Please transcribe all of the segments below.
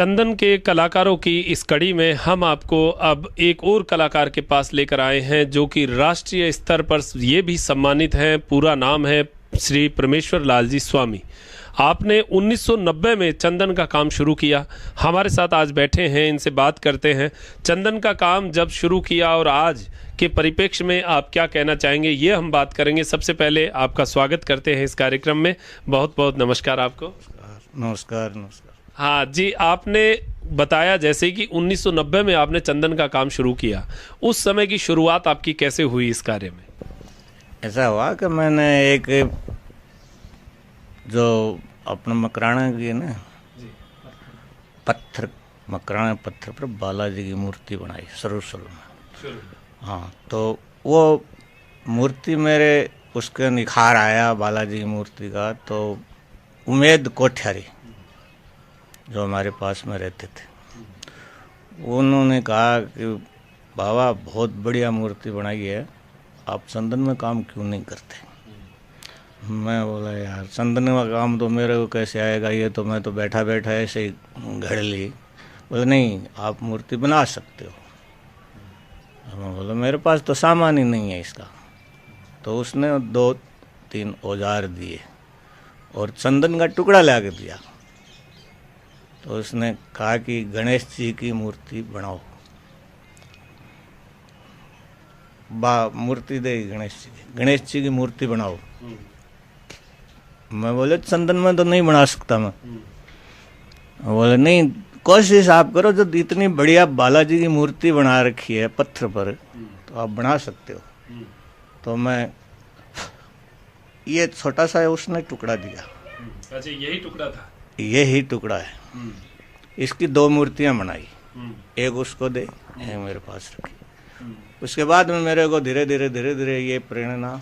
चंदन के कलाकारों की इस कड़ी में हम आपको अब एक और कलाकार के पास लेकर आए हैं जो कि राष्ट्रीय स्तर पर ये भी सम्मानित हैं। पूरा नाम है श्री परमेश्वर लाल जी स्वामी। आपने 1990 में चंदन का काम शुरू किया। हमारे साथ आज बैठे हैं, इनसे बात करते हैं। चंदन का काम जब शुरू किया और आज के परिप्रेक्ष्य में आप क्या कहना चाहेंगे, ये हम बात करेंगे। सबसे पहले आपका स्वागत करते हैं इस कार्यक्रम में। बहुत बहुत नमस्कार आपको। नमस्कार। नमस्कार। हाँ जी, आपने बताया जैसे कि 1990 में आपने चंदन का काम शुरू किया। उस समय की शुरुआत आपकी कैसे हुई इस कार्य में? ऐसा हुआ कि मैंने एक जो अपना मकराना की ना पत्थर, मकराना पत्थर पर बालाजी की मूर्ति बनाई शुरू में। हाँ, तो वो मूर्ति मेरे उसके निखार आया बालाजी की मूर्ति का। तो उमेद कोठियारी जो हमारे पास में रहते थे, उन्होंने कहा कि बाबा बहुत बढ़िया मूर्ति बनाई है, आप चंदन में काम क्यों नहीं करते? मैं बोला यार चंदन का काम तो मेरे को कैसे आएगा, ये तो मैं तो बैठा बैठा ऐसे ही घड़ ली। बोले नहीं, आप मूर्ति बना सकते हो। मैं बोला मेरे पास तो सामान ही नहीं है इसका। तो उसने 2-3 औजार दिए और चंदन का टुकड़ा ला के दिया। तो उसने कहा कि गणेश जी की मूर्ति बनाओ, मूर्ति दे गणेश जी की मूर्ति बनाओ। मैं बोले चंदन में तो नहीं बना सकता मैं। बोले नहीं, कोशिश आप करो, जो इतनी बढ़िया बालाजी की मूर्ति बना रखी है पत्थर पर, तो आप बना सकते हो। तो मैं ये छोटा सा उसने टुकड़ा दिया। अच्छा, यही टुकड़ा था? यही टुकड़ा है। इसकी 2 मूर्तियां बनाई, एक उसको दे, एक मेरे पास रखी। उसके बाद में मेरे को धीरे धीरे ये प्रेरणा।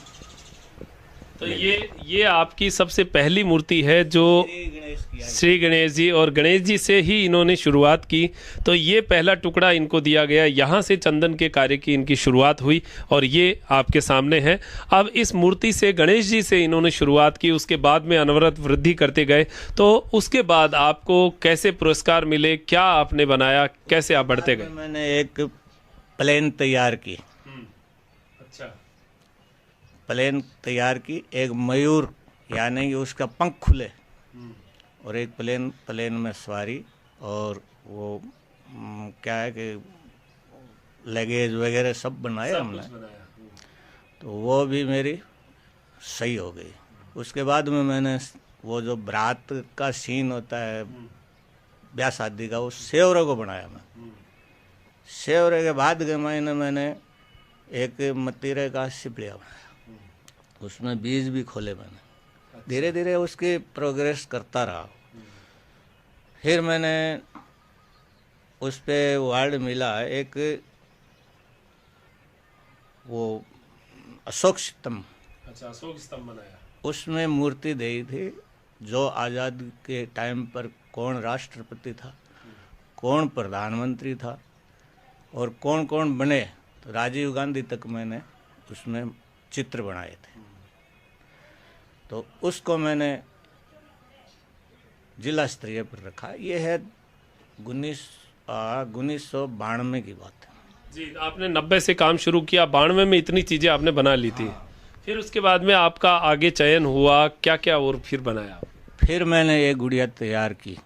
तो ये आपकी सबसे पहली मूर्ति है जो श्री गणेश जी, और गणेश जी से ही इन्होंने शुरुआत की। तो ये पहला टुकड़ा इनको दिया गया, यहाँ से चंदन के कार्य की इनकी शुरुआत हुई और ये आपके सामने है। अब इस मूर्ति से, गणेश जी से इन्होंने शुरुआत की, उसके बाद में अनवरत वृद्धि करते गए। तो उसके बाद आपको कैसे पुरस्कार मिले, क्या आपने बनाया, कैसे आप बढ़ते गए? मैंने एक प्लेन तैयार की। अच्छा, प्लेन तैयार की, एक मयूर यानी उसका पंख खुले, और एक प्लेन में सवारी, और वो क्या है कि लगेज वगैरह सब बनाए हमने। तो वो भी मेरी सही हो गई। उसके बाद में मैंने वो जो बारात का सीन होता है ब्याह शादी का, वो सेवरे को बनाया मैं। सेवरे के बाद के महीने मैंने एक मतीरे का सिपलिया बनाया, उसमें बीज भी खोले मैंने। धीरे धीरे उसकी प्रोग्रेस करता रहा। फिर मैंने उस पे अवार्ड मिला एक, वो अशोक स्तंभ। अच्छा, अशोक स्तंभ बनाया। उसमें मूर्ति दी थी जो आज़ाद के टाइम पर कौन राष्ट्रपति था, कौन प्रधानमंत्री था और कौन कौन बने। तो राजीव गांधी तक मैंने उसमें चित्र बनाए थे। तो उसको मैंने जिला स्तरीय पर रखा। ये है 1992 की बात है जी। आपने 90 से काम शुरू किया, 92 में इतनी चीज़ें आपने बना ली थी। फिर उसके बाद में आपका आगे चयन हुआ, क्या क्या और फिर बनाया? फिर मैंने ये गुड़िया तैयार की।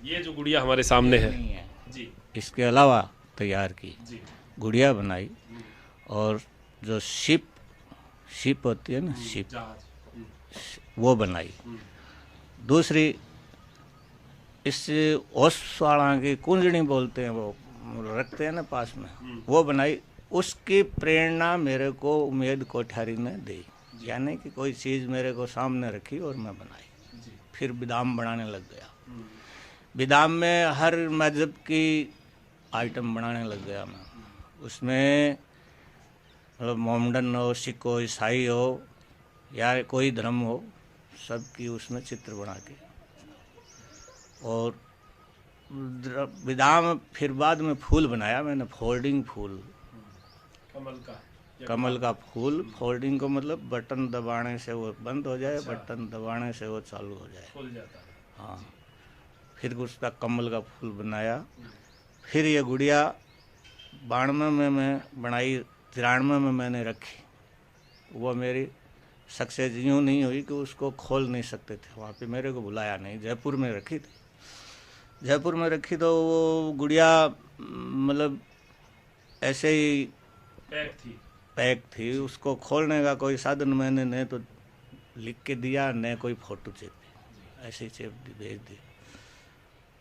ये जो गुड़िया हमारे सामने है जी, इसके अलावा तैयार की जी, गुड़िया बनाई। और जो शिप होती है ना, शिप, वो बनाई। दूसरी इस ओसवाड़ा की कुंजड़ी बोलते हैं, वो रखते हैं ना पास में, वो बनाई। उसकी प्रेरणा मेरे को उमेद कोठारी ने दी, यानी कि कोई चीज़ मेरे को सामने रखी और मैं बनाई। फिर बिदाम बनाने लग गया। बिदाम में हर मजहब की आइटम बनाने लग गया मैं। उसमें मोमडन हो, सिख हो, ईसाई हो या कोई धर्म हो, सबकी उसमें चित्र बना के। और बिदाम फिर बाद में फूल बनाया मैंने, फोल्डिंग फूल, कमल का फूल। फोल्डिंग को मतलब बटन दबाने से वो बंद हो जाए, बटन दबाने से वो चालू हो जाए। खुल जाता है। हाँ। फिर उसका कमल का फूल बनाया। फिर ये गुड़िया 92 में मैं बनाई, 93 में मैंने रखी। वो मेरी सक्सेस यूँ नहीं हुई कि उसको खोल नहीं सकते थे, वहाँ पे मेरे को बुलाया नहीं। जयपुर में रखी थी, जयपुर में रखी तो वो गुड़िया मतलब ऐसे ही पैक थी, उसको खोलने का कोई साधन मैंने न तो लिख के दिया न कोई फ़ोटो चेप दी, ऐसे ही चेप दी भेज दी,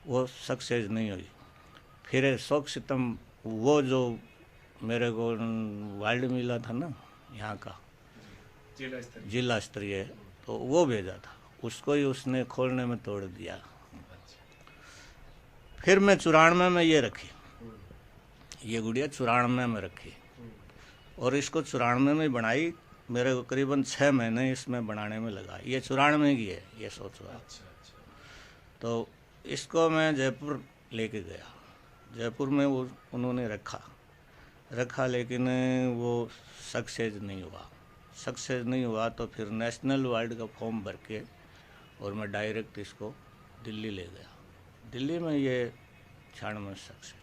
वो सक्सेस नहीं हुई। फिर शौक सितम वो जो मेरे को वर्ल्ड मिला था ना यहाँ का जिला स्तरीय, तो वो भेजा था, उसको ही उसने खोलने में तोड़ दिया। फिर मैं 94 में ये रखी, ये गुड़िया 94 में रखी और इसको 94 में बनाई। मेरे को करीबन 6 महीने इसमें बनाने में लगा। ये 94 की है, ये सोचो। तो इसको मैं जयपुर लेके गया, जयपुर में वो उन्होंने रखा लेकिन वो सक्सेस नहीं हुआ। तो फिर नेशनल वाइड का फॉर्म भर के और मैं डायरेक्ट इसको दिल्ली ले गया। दिल्ली में ये 96 सक्सेस।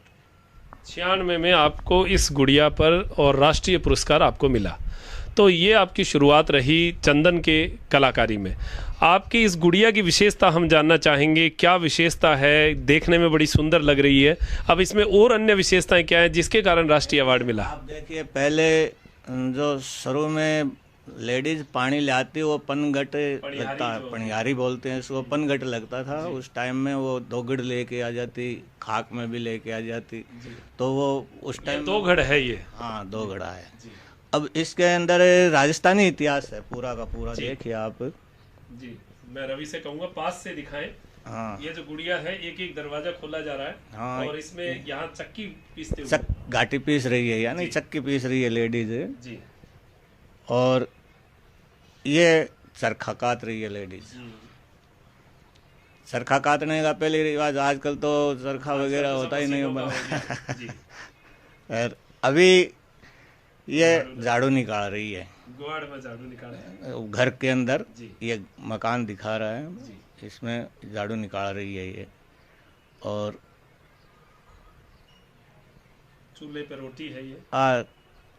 96 में आपको इस गुड़िया पर और राष्ट्रीय पुरस्कार आपको मिला। तो ये आपकी शुरुआत रही चंदन के कलाकारी में। आपकी इस गुड़िया की विशेषता हम जानना चाहेंगे, क्या विशेषता है? देखने में बड़ी सुंदर लग रही है, अब इसमें और अन्य विशेषताएं क्या हैं जिसके कारण राष्ट्रीय अवार्ड मिला? आप देखिए, पहले जो शुरू में लेडीज पानी ले आती, वो पनघट लगता, पनियारी बोलते हैं इसको, पनघट लगता था। उस टाइम में वो दोगड़ लेके आ जाती, खाक में भी लेके आ जाती, तो वो उस टाइम दो घड़ है ये। हाँ, दो घड़ा है। अब इसके अंदर राजस्थानी इतिहास है पूरा का पूरा, देखिए आप जी। मैं रवि से कहूँगा पास से दिखाएं। हाँ, ये जो गुड़िया है, एक एक दरवाजा खोला जा रहा है। हाँ, और इसमें यहाँ चक्की पीसते हुए घाटी पीस रही है, यानी चक्की पीस रही है लेडीज जी। और ये चरखा काट रही है लेडीज। चरखा काटने का पहले रिवाज, आजकल तो चरखा वगैरह होता ही नहीं है। अभी ये झाड़ू निकाल रही है, गुआड़ में झाड़ू निकाल रही है। घर के अंदर ये मकान दिखा रहा है, इसमें झाड़ू निकाल रही है ये। और चूल्हे पे रोटी है ये,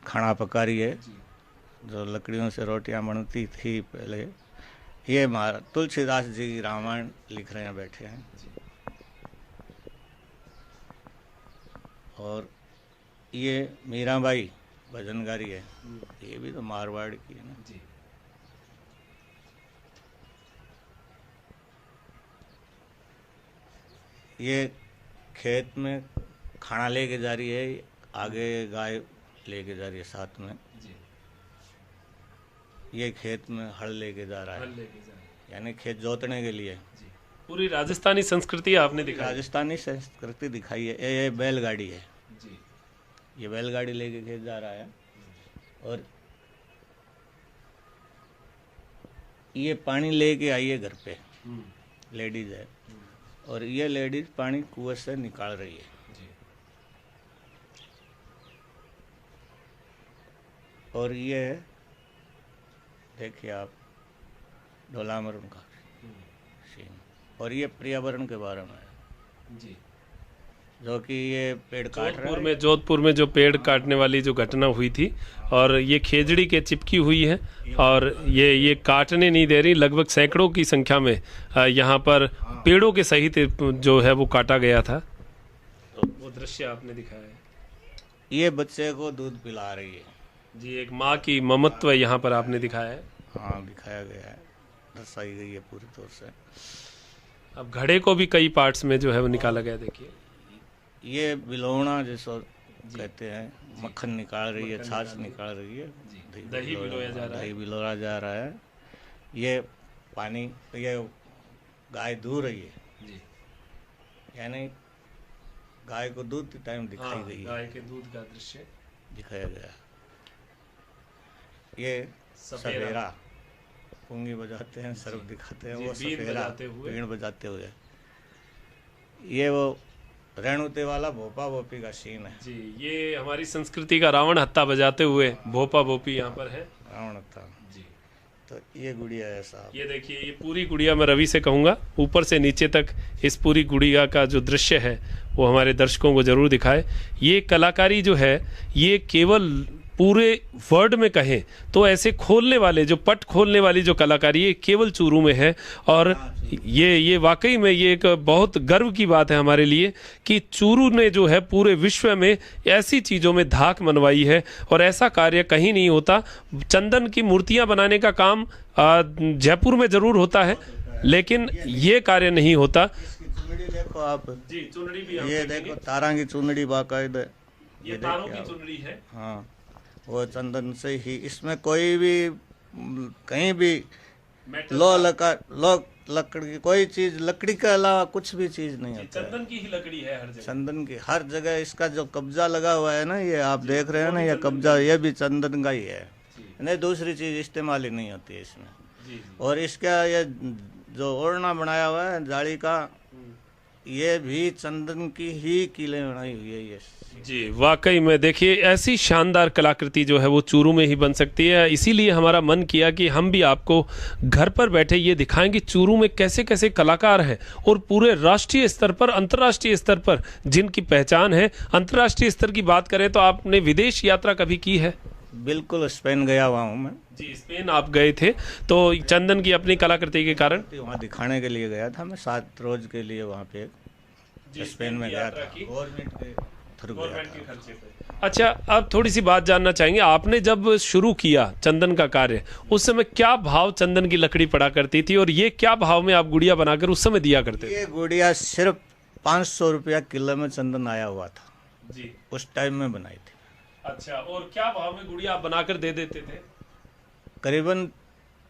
खाना पका रही है, जो लकड़ियों से रोटियां बनती थी पहले। ये हमारा तुलसीदास जी की रामायण लिख रहे हैं, बैठे हैं। और ये मीराबाई भजनगारी है, ये भी तो मारवाड़ की है ना जी। ये खेत में खाना लेके जा रही है, आगे गाय लेके जा रही है साथ में जी। ये खेत में हल लेके जा रहा है, यानी खेत जोतने के लिए जी। पूरी राजस्थानी संस्कृति आपने दिखाई, राजस्थानी संस्कृति दिखाई है। ये बैलगाड़ी है जी, ये बैलगाड़ी लेके खेत जा रहा है। और ये पानी लेके आई है घर पे, लेडीज है, और ये लेडीज पानी कुएं से निकाल रही है जी। और ये देखिए आप ढोलामरन का सीन, और ये पर्यावरण के बारे में है जी, जो कि ये पेड़ काट रहा है। जोधपुर में जो पेड़ काटने वाली जो घटना हुई थी, और ये खेजड़ी के चिपकी हुई है, और ये काटने नहीं दे रही। लगभग सैकड़ों की संख्या में यहाँ पर पेड़ों के सहित जो है वो काटा गया था। तो वो दृश्य आपने दिखाया है। ये बच्चे को दूध पिला रही है जी, एक माँ की ममत्व यहाँ पर आपने दिखाया है। हाँ, दिखाया गया है, दर्शाई गई है पूरी तौर से। अब घड़े को भी कई पार्ट्स में जो है वो निकाला गया। देखिए, ये बिलोना जिसको कहते हैं, मक्खन निकाल रही है, छाछ निकाल रही है, दही बिलोया जा रहा है। ये पानी, ये गाय दूह रही है जी, यानी गाय को दूध टाइम दिखाई गई है, गाय के दूध का दृश्य दिखाया गया। ये सफेरा पुंगी बजाते हैं, सर्व दिखाते हैं, वो सफेरा बीन बजाते हुए। ये वो रेणुते वाला भोपा भोपी का सीन है जी। ये हमारी संस्कृति का रावण हत्था बजाते हुए भोपा भोपी यहाँ पर है, रावण हत्था जी। तो ये गुड़िया है साहब। ये देखिए, ये पूरी गुड़िया मैं रवि से कहूँगा ऊपर से नीचे तक इस पूरी गुड़िया का जो दृश्य है वो हमारे दर्शकों को जरूर दिखाए। ये कलाकारी जो है ये केवल पूरे वर्ल्ड में कहें तो ऐसे खोलने वाले जो पट खोलने वाली जो कलाकारी ये केवल चूरू में है। और ये वाकई में ये एक बहुत गर्व की बात है हमारे लिए कि चूरू ने जो है पूरे विश्व में ऐसी चीज़ों में धाक मनवाई है और ऐसा कार्य कहीं नहीं होता। चंदन की मूर्तियां बनाने का काम जयपुर में जरूर होता है लेकिन ये कार्य नहीं होता। चुनड़ी देखो आप जी, चुनड़ी भी ये देखो तारा की चुनड़ी बाकायदा, ये तारों की चुनड़ी है। हाँ वो चंदन से ही, इसमें कोई भी कहीं भी लकड़ी की कोई चीज, लकड़ी के अलावा कुछ भी चीज नहीं होता है। चंदन की ही लकड़ी है हर जगह, चंदन की हर जगह। इसका जो कब्जा लगा हुआ है ना, ये आप देख रहे हैं ना, ये कब्जा ये भी चंदन का ही है, नहीं दूसरी चीज इस्तेमाल ही नहीं होती है इसमें। और इसका ये जो ओढ़ना बनाया हुआ है जाली का, ये भी चंदन की ही कीलें बनाई हुई है ये। जी वाकई में देखिए ऐसी शानदार कलाकृति जो है वो चूरू में ही बन सकती है। इसीलिए हमारा मन किया कि हम भी आपको घर पर बैठे ये दिखाएं कि चूरू में कैसे कैसे कलाकार हैं और पूरे राष्ट्रीय स्तर पर, अंतर्राष्ट्रीय स्तर पर जिनकी पहचान है। अंतर्राष्ट्रीय स्तर की बात करें तो आपने विदेश यात्रा कभी की है? बिल्कुल, स्पेन गया हुआ हूँ मैं। जी, स्पेन आप गए थे तो चंदन की अपनी कलाकृति के कारण वहाँ दिखाने के लिए गया था मैं, 7 रोज के लिए वहाँ पे स्पेन में गया था, गवर्नमेंट के थ्रू गया था। अच्छा, अब थोड़ी सी बात जानना चाहेंगे, आपने जब शुरू किया चंदन का कार्य उस समय क्या भाव चंदन की लकड़ी पड़ा करती थी और ये क्या भाव में आप गुड़िया बनाकर उस समय दिया करते थे? ये गुड़िया सिर्फ 500 रुपया किलो में चंदन आया हुआ था जी, उस टाइम में बनाई थी। अच्छा, और क्या भाव में गुड़िया आप बनाकर दे देते थे? करीबन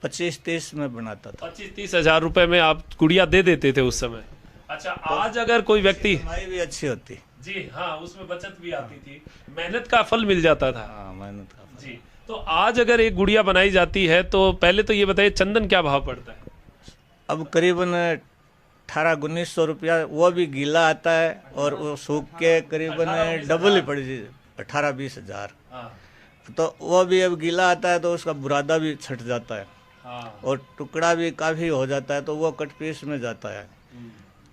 25-30 में बनाता था। 25-30 हजार रुपए में आप गुड़िया दे देते थे उस समय। अच्छा, आज अगर कोई व्यक्ति, कमाई भी अच्छी होती। जी हाँ, उसमें बचत भी आती थी, मेहनत का फल मिल जाता था। हाँ, मेहनत का फल। जी, तो आज अगर एक गुड़िया बनाई जाती है तो पहले तो ये बताइए चंदन क्या भाव पड़ता है? अब करीबन 1800-1900 रुपया, वो भी गीला आता है और वो सूख के करीबन डबल ही पड़ जाए, 18-20 हजार। तो वो भी अब गीला आता है तो उसका बुरादा भी छट जाता है। हाँ। और टुकड़ा भी काफ़ी हो जाता है तो वो कट पीस में जाता है।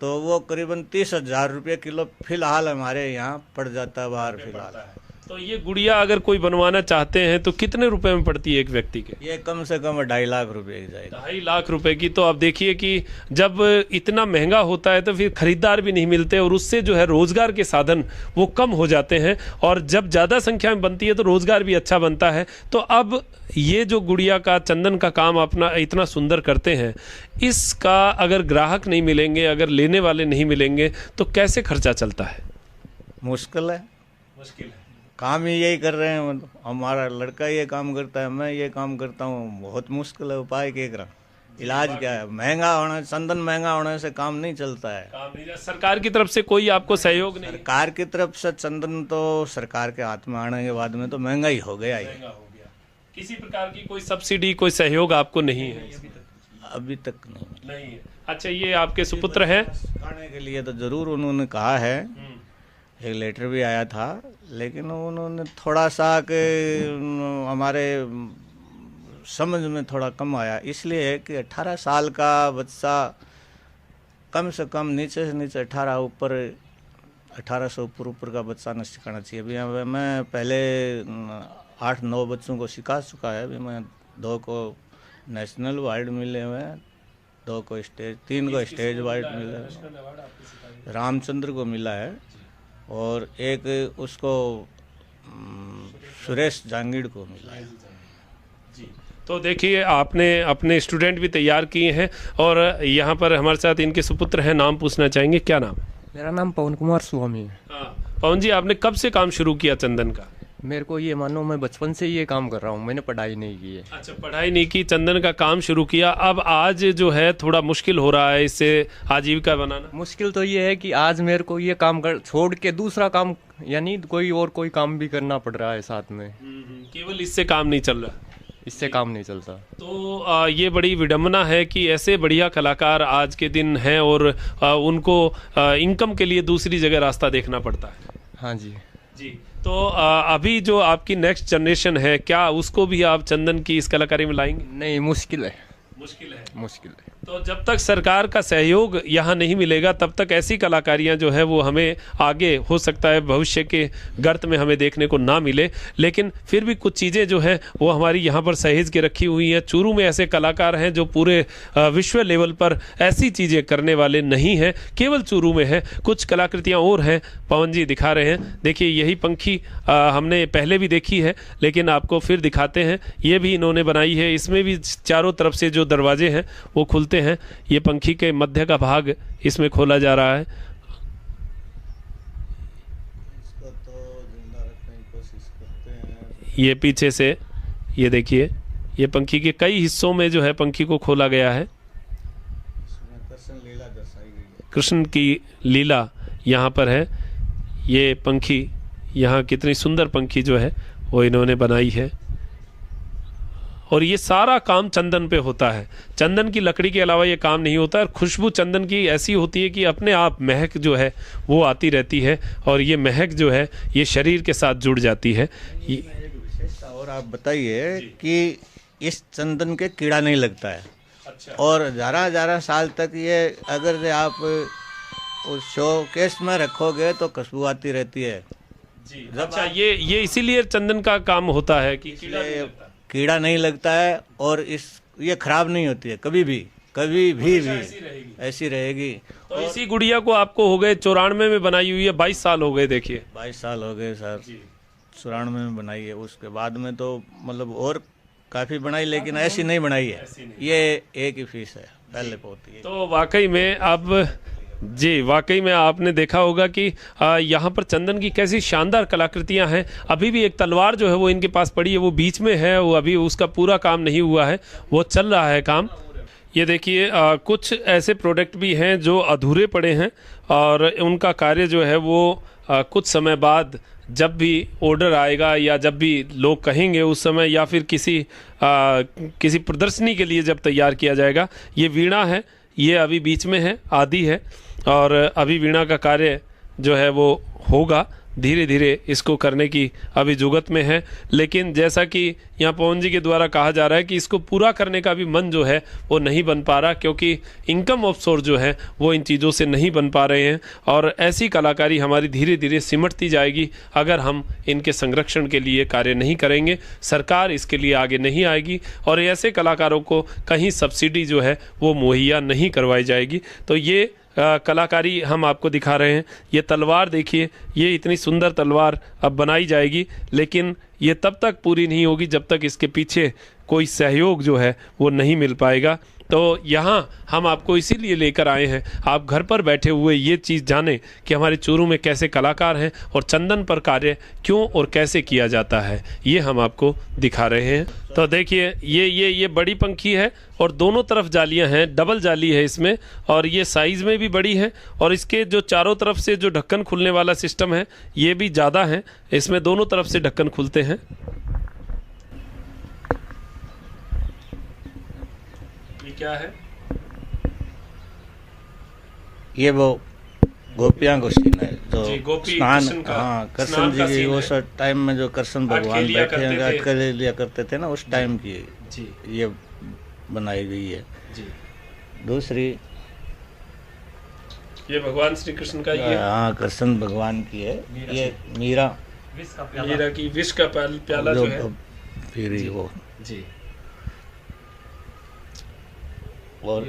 तो वो करीबन 30,000 रुपये किलो फिलहाल हमारे यहाँ पड़ जाता है बाहर फिलहाल। तो ये गुड़िया अगर कोई बनवाना चाहते हैं तो कितने रुपए में पड़ती है एक व्यक्ति के? ये कम से कम 2.5 लाख रुपए की जाएगी। 2.5 लाख रुपए की। तो आप देखिए कि जब इतना महंगा होता है तो फिर खरीदार भी नहीं मिलते और उससे जो है रोजगार के साधन वो कम हो जाते हैं और जब ज़्यादा संख्या में बनती है तो रोजगार भी अच्छा बनता है। तो अब ये जो गुड़िया का चंदन का काम अपना इतना सुंदर करते हैं, इसका अगर ग्राहक नहीं मिलेंगे, अगर लेने वाले नहीं मिलेंगे तो कैसे खर्चा चलता है? मुश्किल है, मुश्किल है। काम ही यही कर रहे हैं, हमारा लड़का ये काम करता है, मैं ये काम करता हूँ, बहुत मुश्किल है। उपाय क्या करा, इलाज क्या है? महंगा होना, चंदन महंगा होने से काम नहीं चलता है। काम नहीं, सरकार की तरफ से कोई आपको सहयोग नहीं? सरकार की तरफ से चंदन तो सरकार के हाथ में आने के बाद में तो महंगा ही हो गया ही। किसी प्रकार की कोई सब्सिडी, कोई सहयोग आपको नहीं है? अभी तक नहीं है। अच्छा, ये आपके सुपुत्र हैं? खाने के लिए तो जरूर उन्होंने कहा है, एक लेटर भी आया था, लेकिन उन्होंने थोड़ा सा कि हमारे समझ में थोड़ा कम आया, इसलिए कि 18 साल का बच्चा कम से कम नीचे से नीचे 18 ऊपर 18 से ऊपर का बच्चा न सिखाना चाहिए। अभी मैं पहले 8-9 बच्चों को सिखा चुका है। अभी मैं 2 को नेशनल अवार्ड मिले हुए हैं, 2 को स्टेज, 3 को स्टेज अवार्ड मिले हैं, रामचंद्र को मिला है और एक उसको सुरेश जांगीड़ को मिला है। जी, तो देखिए आपने अपने स्टूडेंट भी तैयार किए हैं और यहाँ पर हमारे साथ इनके सुपुत्र हैं। नाम पूछना चाहेंगे, क्या नाम? मेरा नाम पवन कुमार स्वामी है। पवन जी, आपने कब से काम शुरू किया चंदन का? मेरे को ये मानो मैं बचपन से ये काम कर रहा हूँ, मैंने पढ़ाई नहीं की है। अच्छा, पढ़ाई नहीं की, चंदन का काम शुरू किया। अब आज जो है थोड़ा मुश्किल हो रहा है इससे आजीविका बनाना? मुश्किल तो ये है कि आज मेरे को ये काम कर छोड़ के दूसरा काम, यानी कोई काम भी करना पड़ रहा है साथ में। केवल इससे काम नहीं चल रहा? इससे काम नहीं चलता। तो ये बड़ी विडम्बना है कि ऐसे बढ़िया कलाकार आज के दिन हैं और उनको इनकम के लिए दूसरी जगह रास्ता देखना पड़ता है। हाँ जी। जी, तो अभी जो आपकी नेक्स्ट जनरेशन है, क्या उसको भी आप चंदन की इस कलाकारी में लाएंगे? नहीं, मुश्किल है, मुश्किल है। मुश्किल है। तो जब तक सरकार का सहयोग यहाँ नहीं मिलेगा तब तक ऐसी कलाकारियाँ जो है वो हमें आगे हो सकता है भविष्य के गर्त में हमें देखने को ना मिले, लेकिन फिर भी कुछ चीज़ें जो हैं वो हमारी यहाँ पर सहेज के रखी हुई हैं। चूरू में ऐसे कलाकार हैं जो पूरे विश्व लेवल पर ऐसी चीज़ें करने वाले नहीं हैं, केवल चूरू में है। कुछ कलाकृतियाँ और हैं, पवन जी दिखा रहे हैं। देखिए यही पंखी हमने पहले भी देखी है, लेकिन आपको फिर दिखाते हैं। ये भी इन्होंने बनाई है, इसमें भी चारों तरफ से जो दरवाजे हैं वो खुलते हैं। ये पंखी के मध्य का भाग इसमें खोला जा रहा है। इसको तो जिंदा रखने की कोशिश करते हैं। ये पीछे से ये देखिए, ये पंखी के कई हिस्सों में जो है पंखी को खोला गया है। इसमें कृष्ण लीला दर्शाई गई है। कृष्ण की लीला यहाँ पर है। ये पंखी, यहाँ कितनी सुंदर पंखी जो है वो इन्होंने बनाई है। और ये सारा काम चंदन पे होता है। चंदन की लकड़ी के अलावा ये काम नहीं होता है। खुशबू चंदन की ऐसी होती है कि अपने आप महक जो है वो आती रहती है, और ये महक जो है ये शरीर के साथ जुड़ जाती है। एक विशेषता और आप बताइए कि इस चंदन के कीड़ा नहीं लगता है। अच्छा। और ज़रा साल तक ये अगर आप उस शोकेस में रखोगे तो खुशबू आती रहती है जी। अच्छा, ये इसीलिए चंदन का काम होता है कि कीड़ा नहीं लगता है, और ये खराब नहीं होती है कभी भी ऐसी रहेगी। तो इसी गुड़िया को आपको हो गए 94 में बनाई हुई है, 22 साल हो गए। देखिए 22 साल हो गए सर, 94 में बनाई है। उसके बाद में तो मतलब और काफी बनाई, लेकिन ऐसी नहीं बनाई है। ये एक ही फीस है, पहले होती है। तो वाकई में अब जी, वाकई में आपने देखा होगा कि यहाँ पर चंदन की कैसी शानदार कलाकृतियाँ हैं। अभी भी एक तलवार जो है वो इनके पास पड़ी है, वो बीच में है, वो अभी उसका पूरा काम नहीं हुआ है, वो चल रहा है काम। ये देखिए कुछ ऐसे प्रोडक्ट भी हैं जो अधूरे पड़े हैं, और उनका कार्य जो है वो कुछ समय बाद जब भी ऑर्डर आएगा या जब भी लोग कहेंगे उस समय, या फिर किसी प्रदर्शनी के लिए जब तैयार किया जाएगा। ये वीणा है, ये अभी बीच में है, आदि है, और अभी वीणा का कार्य जो है वो होगा। धीरे धीरे इसको करने की अभी जुगत में है, लेकिन जैसा कि यहाँ पवन जी के द्वारा कहा जा रहा है कि इसको पूरा करने का भी मन जो है वो नहीं बन पा रहा, क्योंकि इनकम ऑफ सोर्स जो है वो इन चीज़ों से नहीं बन पा रहे हैं। और ऐसी कलाकारी हमारी धीरे धीरे सिमटती जाएगी अगर हम इनके संरक्षण के लिए कार्य नहीं करेंगे। सरकार इसके लिए आगे नहीं आएगी, और ऐसे कलाकारों को कहीं सब्सिडी जो है वो मुहैया नहीं करवाई जाएगी। तो ये कलाकारी हम आपको दिखा रहे हैं। ये तलवार देखिए, ये इतनी सुंदर तलवार अब बनाई जाएगी, लेकिन ये तब तक पूरी नहीं होगी जब तक इसके पीछे कोई सहयोग जो है वो नहीं मिल पाएगा। तो यहाँ हम आपको इसीलिए लेकर आए हैं, आप घर पर बैठे हुए ये चीज़ जानें कि हमारे चूरू में कैसे कलाकार हैं और चंदन पर कार्य क्यों और कैसे किया जाता है, ये हम आपको दिखा रहे हैं। तो देखिए ये बड़ी पंखी है, और दोनों तरफ जालियां हैं, डबल जाली है इसमें, और ये साइज़ में भी बड़ी है, और इसके जो चारों तरफ से जो ढक्कन खुलने वाला सिस्टम है ये भी ज़्यादा है। इसमें दोनों तरफ से ढक्कन खुलते हैं। क्या है ये? वो गोपियां को सीन है जो स्नान, कृष्ण जी की वो सब टाइम में जो कृष्ण भगवान बैठे हैं, अटके लिया करते थे ना, उस टाइम की ये बनाई गई है जी। दूसरी ये भगवान श्री कृष्ण का, ये हाँ कृष्ण भगवान की है। ये मीरा की विष का प्याला जो है, फिर वो जी। और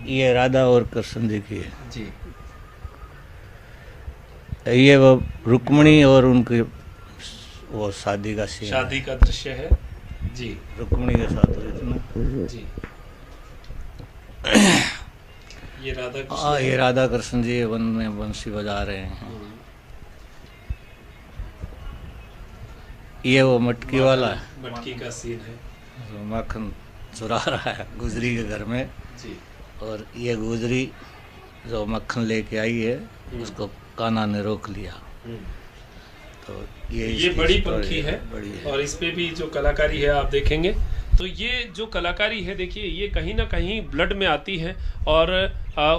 ये राधा और कृष्ण जी की है जी। ये वो रुक्मिणी और उनकी वो शादी का सीन, शादी का दृश्य है जी, रुक्मिणी के साथ हुई ना जी। ये राधा कृष्ण, हाँ ये राधा कृष्ण जी वन में बंसी बजा रहे हैं। ये वो मटकी वाला है, मटकी का सीन है, तो माखन चुरा रहा है गुजरी के घर में जी। और ये गुजरी जो मक्खन लेके आई है उसको कान्हा ने रोक लिया। तो ये बड़ी पंखी है, बड़ी है। और इस पे भी जो कलाकारी है आप देखेंगे तो ये जो कलाकारी है, देखिए ये कहीं ना कहीं ब्लड में आती है और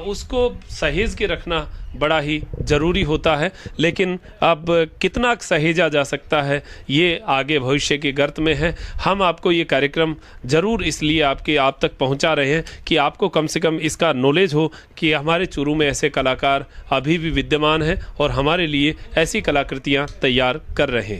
उसको सहेज के रखना बड़ा ही ज़रूरी होता है। लेकिन अब कितना सहेजा जा सकता है ये आगे भविष्य के गर्त में है। हम आपको ये कार्यक्रम ज़रूर इसलिए आप तक पहुंचा रहे हैं कि आपको कम से कम इसका नॉलेज हो कि हमारे चूरू में ऐसे कलाकार अभी भी विद्यमान हैं और हमारे लिए ऐसी कलाकृतियाँ तैयार कर रहे हैं।